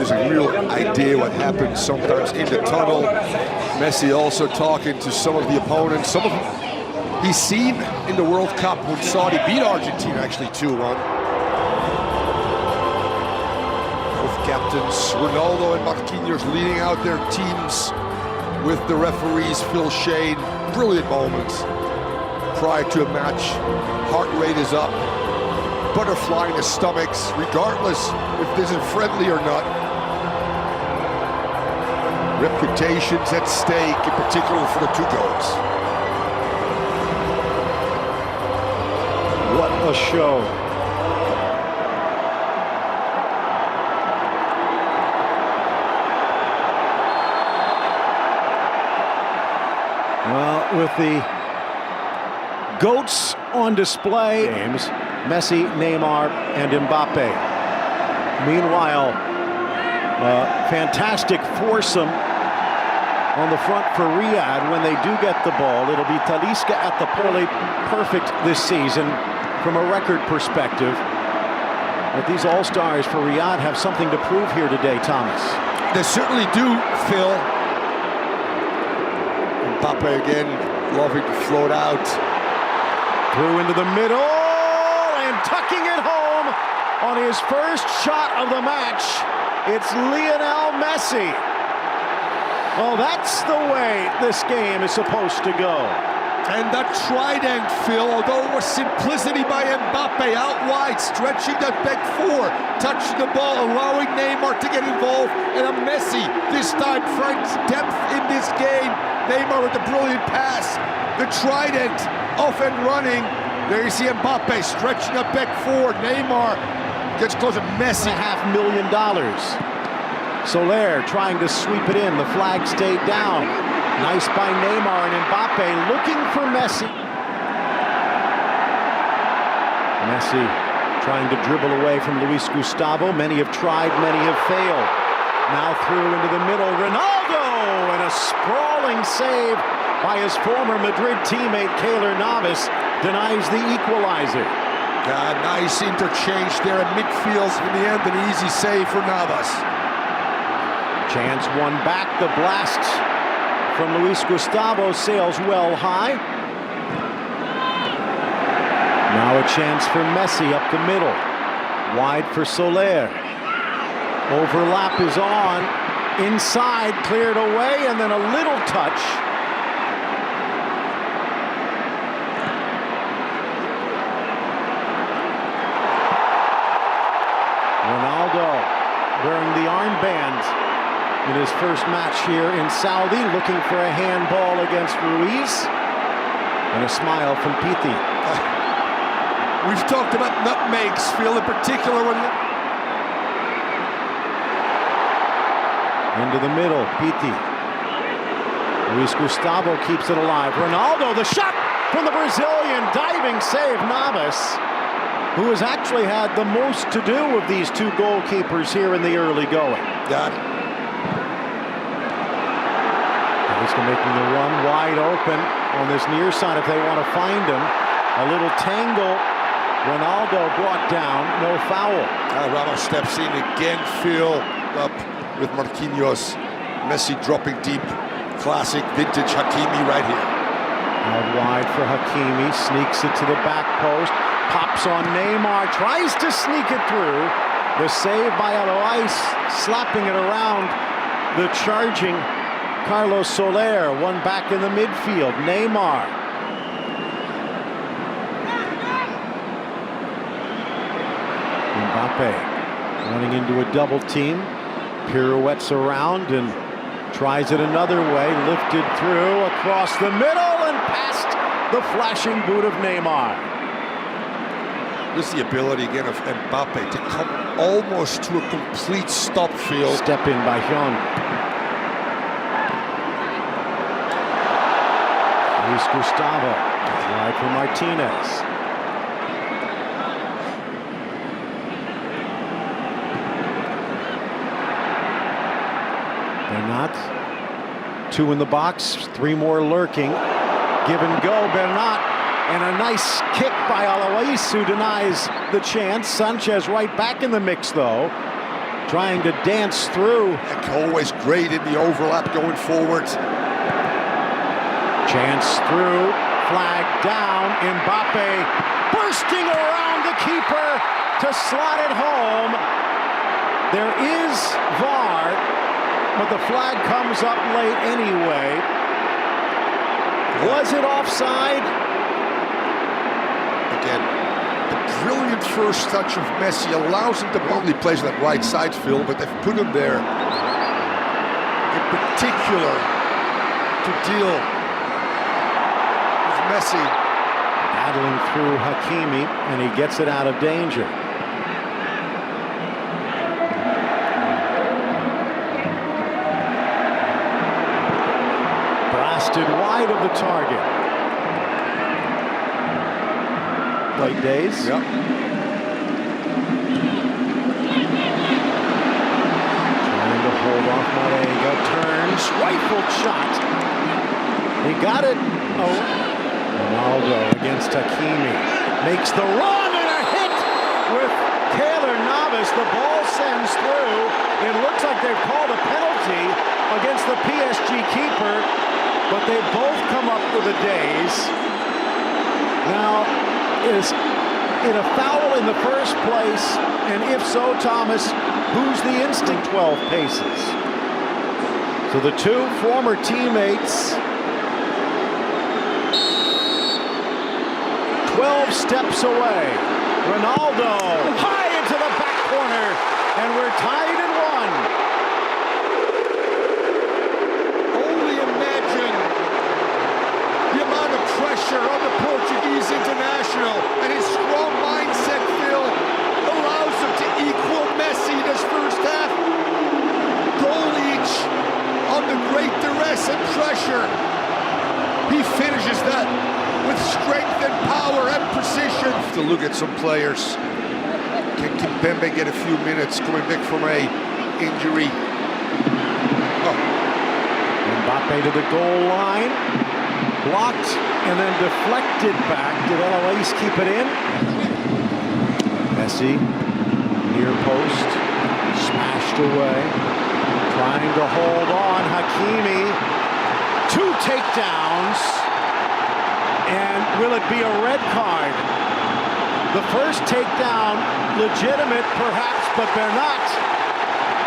there's a real idea what happens sometimes in the tunnel. Messi also talking to some of the opponents. Some of them he's seen in the World Cup when Saudi beat Argentina actually 2-1. Both captains, Ronaldo and Marquinhos, leading out their teams with the referees, Phil Shane. Brilliant moments prior to a match. Heart rate is up, butterfly in the stomachs, regardless if this is friendly or not. Reputations at stake, in particular for the two goals. What a show. Well, with the GOATs on display, games, Messi, Neymar, and Mbappe. Meanwhile, fantastic foursome on the front for Riyadh. When they do get the ball, it'll be Talisca at the pole, perfect this season from a record perspective. But these all-stars for Riyadh have something to prove here today, Thomas. They certainly do, Phil. Mbappe again, loving to float out. Through into the middle, and tucking it home on his first shot of the match. It's Lionel Messi. Well, that's the way this game is supposed to go. And that trident, Phil, although it was simplicity by Mbappe, out wide, stretching that back four, touching the ball, allowing Neymar to get involved, and a Messi, this time finds depth in this game. Neymar with a brilliant pass, the trident off and running. There you see Mbappe stretching up back four. Neymar gets close to Messi. $500,000. Soler trying to sweep it in. The flag stayed down. Nice by Neymar, and Mbappe looking for Messi. Messi trying to dribble away from Luis Gustavo. Many have tried, many have failed. Now through into the middle, Ronaldo, and a sprawling save by his former Madrid teammate Keylor Navas denies the equalizer. Nice interchange there at midfield. In the end, an easy save for Navas. Chance won back. The blast from Luis Gustavo sails well high. Now a chance for Messi up the middle. Wide for Soler. Overlap is on. Inside, cleared away, and then a little touch. Ronaldo wearing the armband in his first match here in Saudi, looking for a handball against Ruiz. And a smile from Pitti. We've talked about nutmegs, Phil, in particular when... Into the middle, Pitti. Luis Gustavo keeps it alive. Ronaldo, the shot from the Brazilian, diving save, Navas, who has actually had the most to do with these two goalkeepers here in the early going. Got it. Talisca making the run wide open on this near side if they want to find him. A little tangle. Ronaldo brought down, no foul. Ramos steps in again, Phil, up with Marquinhos. Messi dropping deep. Classic vintage Hakimi right here. Out wide for Hakimi, sneaks it to the back post, pops on Neymar, tries to sneak it through. The save by Alois, slapping it around the charging Carlos Soler. One back in the midfield, Neymar. Mbappe running into a double team, pirouettes around and tries it another way, lifted through, across the middle, and past the flashing boot of Neymar. This is the ability again of Mbappe to come almost to a complete stop, Phil. Step in by Hyun. Luis Gustavo, wide for Martinez. Bernat, two in the box, three more lurking. Give and go, Bernat, and a nice kick by Alois, who denies the chance. Sanchez right back in the mix, though. trying to dance through. And always great in the overlap going forward. Chance through, flag down, Mbappe bursting around the keeper to slot it home. There is VAR, but the flag comes up late anyway. Was it offside? Again, the brilliant first touch of Messi allows him to only plays on that right side, Phil, but they've put him there in particular to deal with Messi. Battling through Hakimi, and he gets it out of danger. Blasted wide of the target. Late days. Yep. Trying to hold off Marega. Turns. Rifled shot. He got it. Oh. Ronaldo against Hakimi. Makes the run and a hit with Keylor Navas. The ball sends through. It looks like they've called a penalty against the PSG keeper, but they both come up with a daze. Now, is it a foul in the first place? And if so, Thomas, who's the instinct 12 paces? So the two former teammates 12 steps away. Ronaldo high into the back corner, and we're tied at 1. Only imagine the amount of pressure on the Portuguese international, and his strong mindset, Phil, allows him to equal Messi in his first half. Goal each on the great duress and pressure. He finishes that with strength and power and precision. To look at some players. Can Kimpembe get a few minutes coming back from a injury? Oh. Mbappe to the goal line. Blocked and then deflected back. Did Eloise keep it in? Messi, near post, smashed away. Trying to hold on. Hakimi. 2 takedowns. And will it be a red card? The first takedown, legitimate perhaps, but they're not.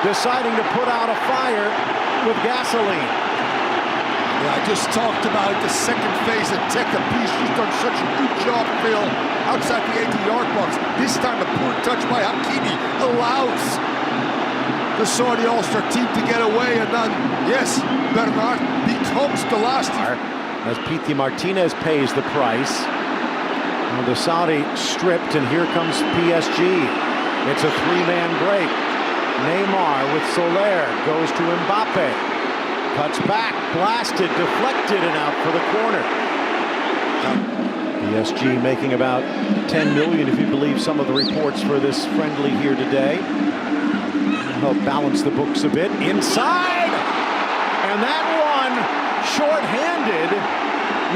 Deciding to put out a fire with gasoline. Yeah, I just talked about the second phase of Teka. She's done such a good job, Phil, outside the 80-yard box. This time a poor touch by Hakimi allows the Saudi All-Star team to get away, and then, yes, Bernard becomes the last. As Pity Martinez pays the price. Well, the Saudi stripped, and here comes PSG. It's a 3-man break. Neymar with Soler goes to Mbappe. Cuts back, blasted, deflected, and out for the corner. PSG making about 10 million, if you believe some of the reports for this friendly here today. Help balance the books a bit. Inside! And that one, short-handed,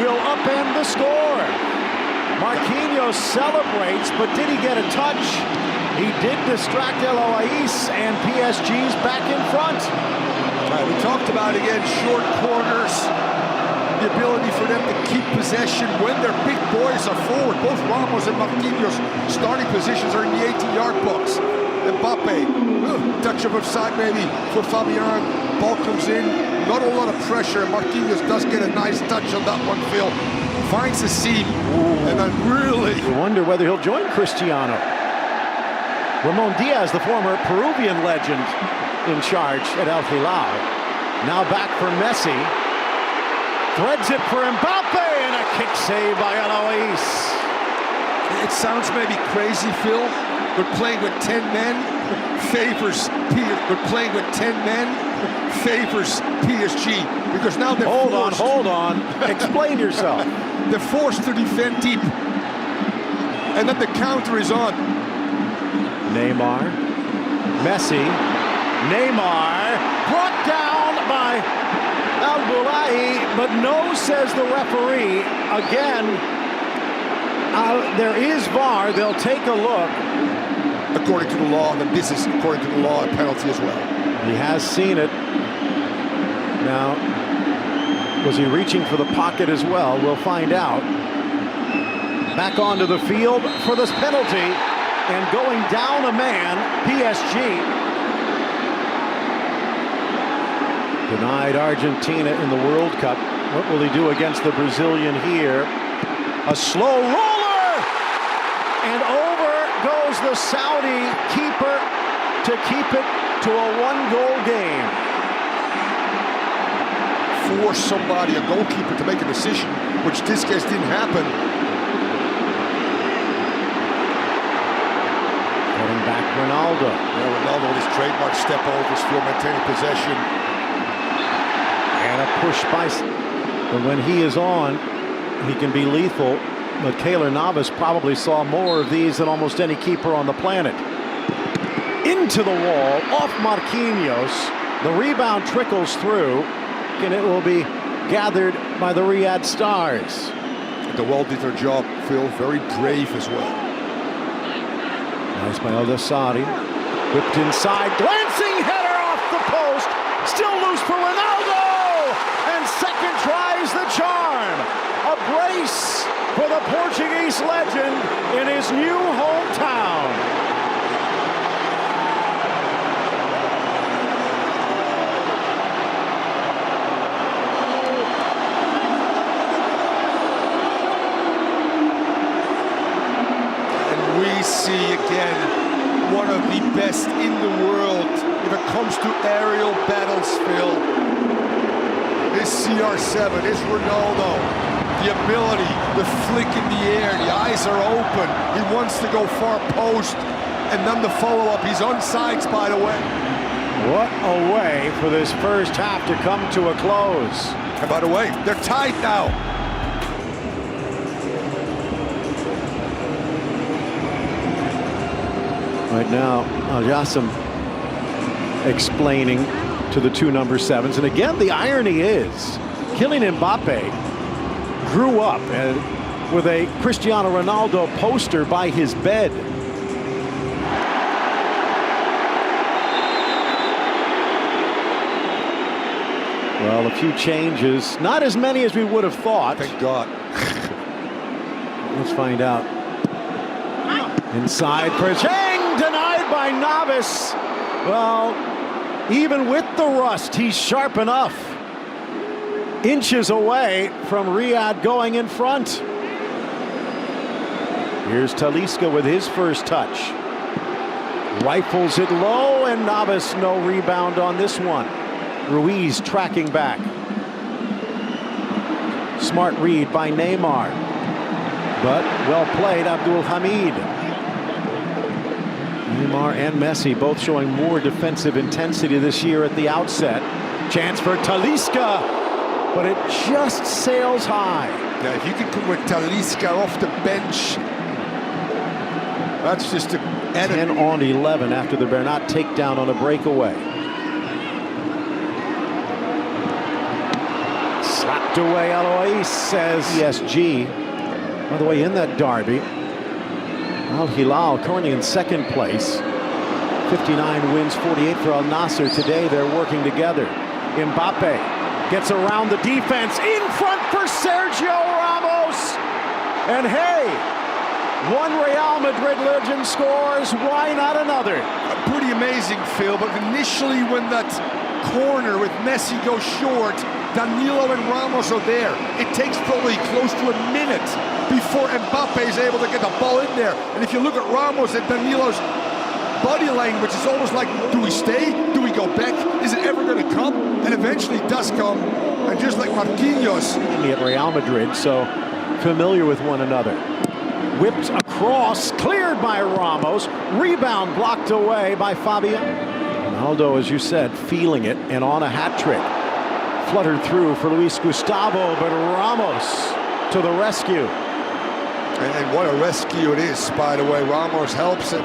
will upend the score. Marquinhos celebrates, but did he get a touch? He did distract Eloise, and PSG's back in front. We talked about, again, short corners, the ability for them to keep possession when their big boys are forward. Both Ramos and Marquinhos starting positions are in the 18-yard box. Mbappe, touch of offside maybe for Fabian. Ball comes in, not a lot of pressure. Marquinhos does get a nice touch on that one, Phil. Finds the seam, and then really... You wonder whether he'll join Cristiano. Ramon Diaz, the former Peruvian legend, in charge at Al Hilal. Now back for Messi. Threads it for Mbappe, and a kick save by Eloise. It sounds maybe crazy, Phil. We're playing with 10 men, favors We're playing with 10 men, favors PSG. Because now they're Hold on. Explain yourself. They're forced to defend deep. And then the counter is on. Neymar. Messi. Neymar. Brought down by Al-Boulahi, but no, says the referee. Again, there is VAR. They'll take a look. according to the law, then this is, according to the law, a penalty as well. He has seen it. Now, was he reaching for the pocket as well? We'll find out. Back onto the field for this penalty, and going down a man, PSG. Denied Argentina in the World Cup. What will he do against the Brazilian here? A slow roller! And over goes the Saudi keeper to keep it to a one-goal game. Force somebody, a goalkeeper, to make a decision, which this case didn't happen. Getting back Ronaldo. Yeah, Ronaldo with his trademark step over his field, maintaining possession. And a push by... But when he is on, he can be lethal. But Keylor Navas probably saw more of these than almost any keeper on the planet. Into the wall, off Marquinhos. The rebound trickles through, and it will be gathered by the Riyadh Stars. The well did their job, Phil. Very brave as well. Nice by Al-Dassari. Whipped inside, glancing header off the post. Still loose for Ronaldo! And second tries the charm. A brace for the Portuguese legend in his new hometown. We see again one of the best in the world if it comes to aerial battles, Phil. This CR7, this Ronaldo, the ability, the flick in the air, the eyes are open. He wants to go far post, and then the follow-up. He's onside, by the way. What a way for this first half to come to a close. And by the way, they're tied now. Right now, Al-Jassim explaining to the two number 7s. And again, the irony is, Kylian Mbappe grew up with a Cristiano Ronaldo poster by his bed. Well, a few changes, not as many as we would have thought. Thank God. Let's find out. Inside for Chang, denied by Navas. Well, even with the rust, he's sharp enough. Inches away from Riyadh going in front. Here's Talisca with his first touch. Rifles it low, and Navas no rebound on this one. Ruiz tracking back. Smart read by Neymar. But well played, Abdul Hamid. Neymar and Messi both showing more defensive intensity this year at the outset. Chance for Talisca, but it just sails high. Now, if you can come with Talisca off the bench, that's just a 10 on 11 after the Bernat takedown on a breakaway. Slapped away Alois, says PSG. By the way, in that derby, Al Hilal currently in second place. 59 wins, 48 for Al Nassr. Today they're working together. Mbappe gets around the defense, in front for Sergio Ramos. And hey, one Real Madrid legend scores, why not another? Pretty amazing, Phil, but initially when that corner with Messi goes short, Danilo and Ramos are there. It takes probably close to a minute before Mbappe is able to get the ball in there. And if you look at Ramos and Danilo's body language, it's almost like, do we stay? Do we go back? Is it ever going to come? And eventually it does come. And just like Marquinhos. At Real Madrid, so familiar with one another. Whipped across, cleared by Ramos. Rebound blocked away by Fabian. Ronaldo, as you said, feeling it and on a hat trick. Fluttered through for Luis Gustavo, but Ramos to the rescue. And what a rescue it is, by the way. Ramos helps him.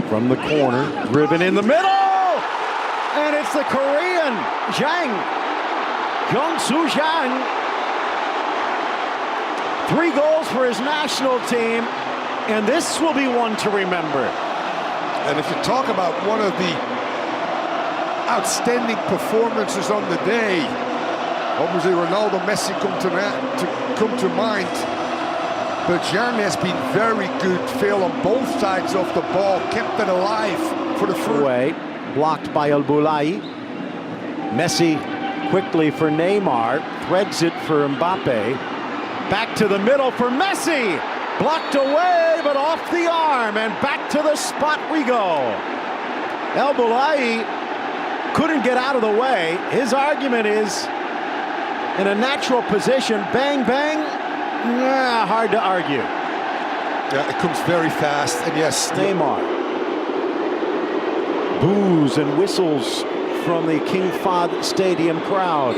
From the corner, driven in the middle! And it's the Korean, Jang. Jung-Soo Jang. 3 goals for his national team. and this will be one to remember. And if you talk about one of the outstanding performances on the day, obviously Ronaldo, Messi come to mind. But Jeremy has been very good, Phil, on both sides of the ball, kept it alive for the first. Away, blocked by El Boulaye. Messi quickly for Neymar, threads it for Mbappe. Back to the middle for Messi. Blocked away, but off the arm, and back to the spot we go. El Boulaye couldn't get out of the way. His argument is, in a natural position, bang, bang, hard to argue. Yeah, it comes very fast, and yes. Neymar. Boos and whistles from the King Fahd Stadium crowd.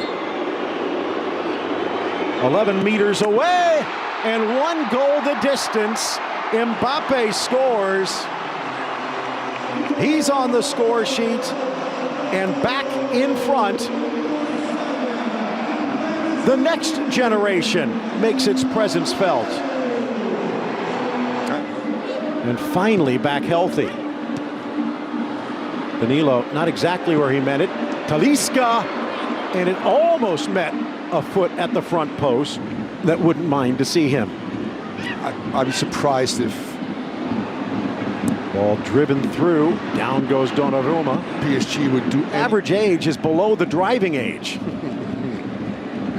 11 meters away, and one goal the distance. Mbappe scores. He's on the score sheet, and back in front. The next generation makes its presence felt. And finally back healthy. Danilo, not exactly where he meant it. Talisca, and it almost met a foot at the front post. That wouldn't mind to see him. I'd be surprised if. Ball driven through, down goes Donnarumma. PSG would do. Average age is below the driving age.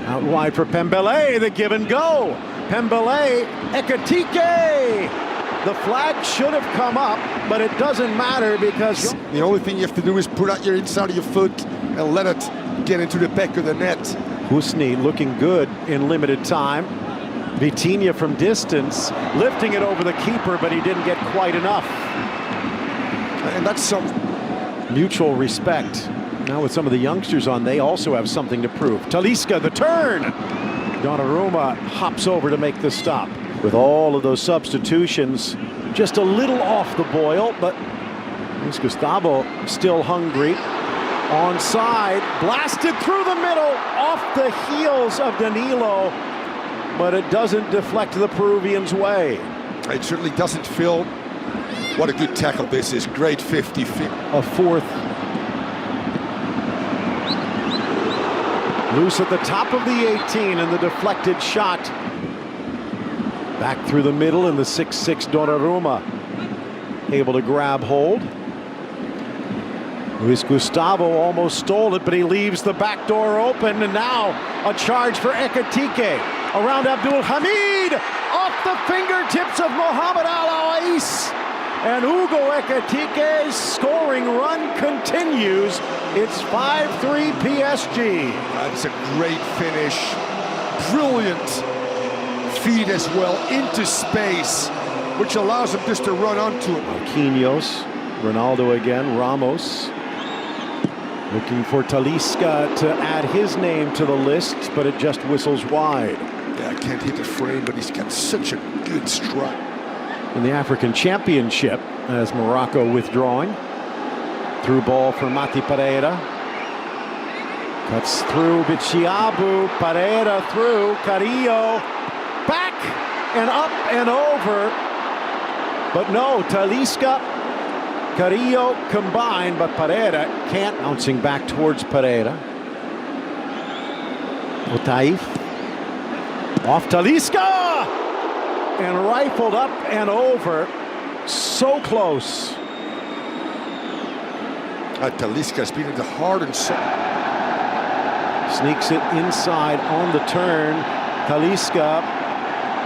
Out wide for Pembele, the give and go. Pembele, Ekitike. The flag should have come up, but it doesn't matter because the only thing you have to do is put out your inside of your foot and let it get into the back of the net. Husni looking good in limited time. Vitinha from distance, lifting it over the keeper, but he didn't get quite enough. And that's some mutual respect. Now with some of the youngsters on, they also have something to prove. Talisca, the turn. Donnarumma hops over to make the stop. With all of those substitutions, just a little off the boil, but Luis Gustavo still hungry. Onside, blasted through the middle, off the heels of Danilo, but it doesn't deflect the Peruvians' way. It certainly doesn't, Phil. What a good tackle this is. Great 50-50. A fourth. Loose at the top of the 18, and the deflected shot. Back through the middle, and the 6'6" Donnarumma able to grab hold. Luis Gustavo almost stole it, but he leaves the back door open, and now a charge for Ekitike. Around Abdul Hamid, off the fingertips of Mohamed Al-Awais. And Hugo Ekitike's scoring run continues. It's 5-3 PSG. That's a great finish. Brilliant feed as well into space, which allows him just to run onto it. Marquinhos, Ronaldo again, Ramos. Looking for Talisca to add his name to the list, but it just whistles wide. Yeah, I can't hit the frame, but he's got such a good strike. In the African Championship, as Morocco withdrawing. Through ball for Mati Pereira. Cuts through Bichiabu, Pereira through, Carrillo. Back and up and over. But no, Talisca, Carrillo combined, but Pereira can't. Bouncing back towards Pereira. Otaif. Off Talisca! And rifled up and over. So close. Talisca's been in the hard and soft. Sneaks it inside on the turn. Talisca.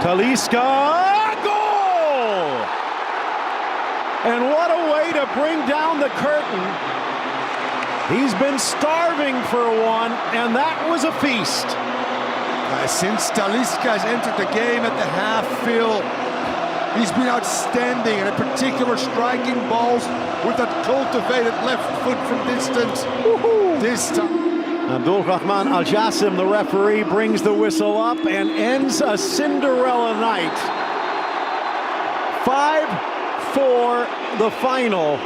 Goal! And what a way to bring down the curtain. He's been starving for one, and that was a feast. Since Talisca has entered the game at the half, Phil, he's been outstanding, and in particular striking balls with that cultivated left foot from distance. This time. Abdul Rahman Al Jassim, the referee, brings the whistle up and ends a Cinderella night. 5-4 the final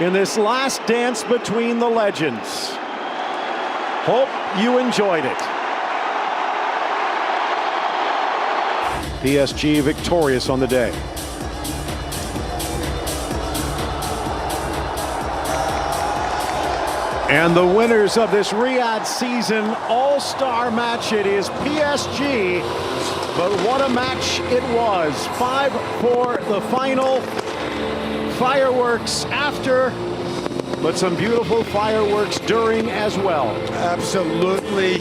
in this last dance between the legends. Hope you enjoyed it. PSG victorious on the day. And the winners of this Riyadh season all-star match, it is PSG. But what a match it was. 5-4 the final. Fireworks after, but some beautiful fireworks during as well. Absolutely.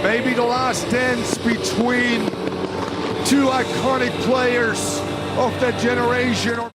Maybe the last dance between two iconic players of that generation.